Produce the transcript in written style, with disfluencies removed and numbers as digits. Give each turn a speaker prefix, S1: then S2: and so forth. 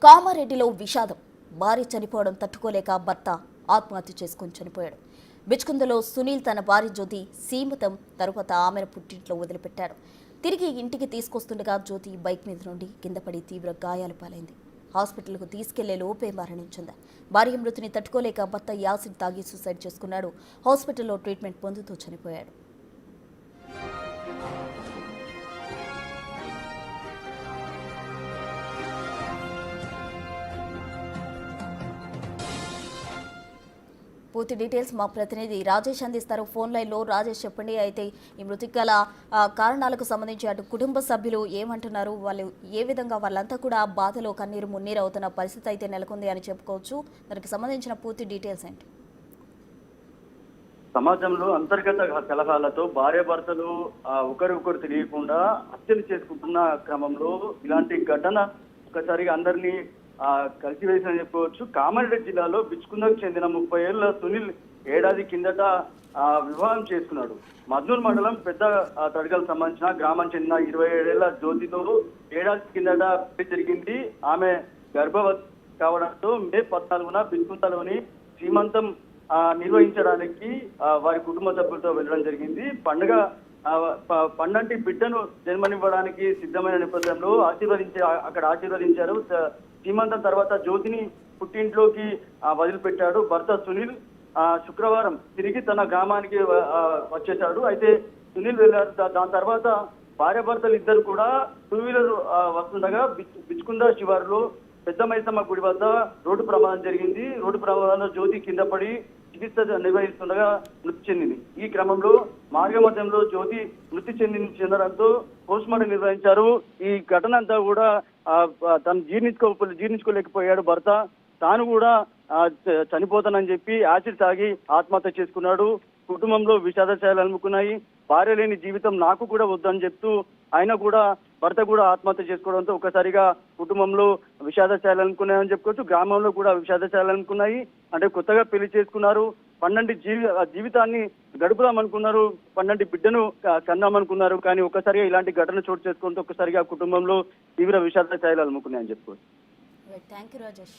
S1: కామారెడ్డిలో విషాదం. భార్య చనిపోవడం తట్టుకోలేక భర్త ఆత్మహత్య చేసుకుని చనిపోయాడు. బిచ్కుందలో సునీల్ తన భార్య జ్యోతి సీమితం తరువాత ఆమెను పుట్టింట్లో వదిలిపెట్టాడు. తిరిగి ఇంటికి తీసుకొస్తుండగా జ్యోతి బైక్ మీద నుండి కింద పడి తీవ్ర గాయాలు పాలైంది. హాస్పిటల్కు తీసుకెళ్లే లోపే మరణించింది. భార్య మృతిని తట్టుకోలేక భర్త యాసిడ్ తాగి సూసైడ్ చేసుకున్నాడు. హాస్పిటల్లో ట్రీట్మెంట్ పొందుతూ చనిపోయాడు. పూర్తి డీటెయిల్స్ మా ప్రతినిధి రాజేష్ అందిస్తారు. ఫోన్ లైన్లో రాజేష్, చెప్పండి. అయితే ఈ మృతికి గల కారణాలకు సంబంధించి అటు కుటుంబ సభ్యులు ఏమంటున్నారు, వాళ్ళు ఏ విధంగా వాళ్ళంతా కూడా బాధలో కన్నీరు మున్నీరు అవుతున్న పరిస్థితి అయితే నెలకొంది అని చెప్పుకోవచ్చు. దానికి సంబంధించిన పూర్తి డీటెయిల్స్ ఏంటి?
S2: సమాజంలో అంతర్గత కలహాలతో భార్యాభర్తలు ఒకరికొకరు తెలియకుండా హత్యలు చేసుకుంటున్న క్రమంలో ఇలాంటి ఘటన ఒకసారిగా అందరినీ కలిసివేసిన చెప్పవచ్చు. కామారెడ్డి జిల్లాలో బిచ్కుందకు చెందిన 30 ఏళ్ల సునీల్ ఏడాది కిందట వివాహం చేసుకున్నాడు. మద్నూర్ మండలం పెద్ద తడగలకు సంబంధించిన గ్రామం చెందిన 27 ఏళ్ల జ్యోతితో ఏడాది కిందట పెళ్లి జరిగింది. ఆమె గర్భవతి కావడంతో మే 14న బిచ్కుందలోని సీమంతం నిర్వహించడానికి వారి కుటుంబ సభ్యులతో వెళ్ళడం జరిగింది. పండంటి బిడ్డను జన్మనివ్వడానికి సిద్ధమైన నేపథ్యంలో అక్కడ ఆశీర్వదించారు. సీమంతం తర్వాత జ్యోతిని పుట్టింట్లోకి వదిలిపెట్టాడు. భర్త సునీల్ శుక్రవారం తిరిగి తన గ్రామానికి వచ్చేశాడు. అయితే సునీల్ వెళ్ళారు. దాని తర్వాత భార్యాభర్తలు ఇద్దరు కూడా 2 వీలర్ వస్తుండగా బిచ్కుంద శివారులో పెద్ద మైసమ్మ గుడి వద్ద రోడ్డు ప్రమాదం జరిగింది. రోడ్డు ప్రమాదంలో జ్యోతి కింద పడి చికిత్స నిర్వహిస్తుండగా మృతి చెందింది. ఈ క్రమంలో మార్గ మధ్యంలో జ్యోతి మృతి చెందడంతో పోస్ట్ మార్టం నిర్వహించారు. ఈ ఘటన అంతా కూడా తను జీర్ణించుకోలేకపోయాడు భర్త. తాను కూడా చనిపోతానని చెప్పి యాసిడ్ తాగి ఆత్మహత్య చేసుకున్నాడు. కుటుంబంలో విషాదశాలు అలుముకున్నాయి. భార్య లేని జీవితం నాకు కూడా వద్దని చెప్తూ ఆయన కూడా భర్త కూడా ఆత్మహత్య చేసుకోవడంతో ఒకసారిగా కుటుంబంలో విషాదశాలు అనుకున్నాయని చెప్పుకోవచ్చు. గ్రామంలో కూడా విషాదశాలు అనుకున్నాయి. అంటే కొత్తగా పెళ్లి చేసుకున్నారు, పన్నంటి జీవితాన్ని గడుపుదామనుకున్నారు, పన్నంటి బిడ్డను కన్నామనుకున్నారు. కానీ ఒక్కసారిగా ఇలాంటి ఘటన చోటు చేసుకోవడంతో ఒక్కసారిగా కుటుంబంలో తీవ్ర విషాదశాలు అలుముకున్నాయని చెప్పుకోవచ్చు.
S1: Thank you Rajesh.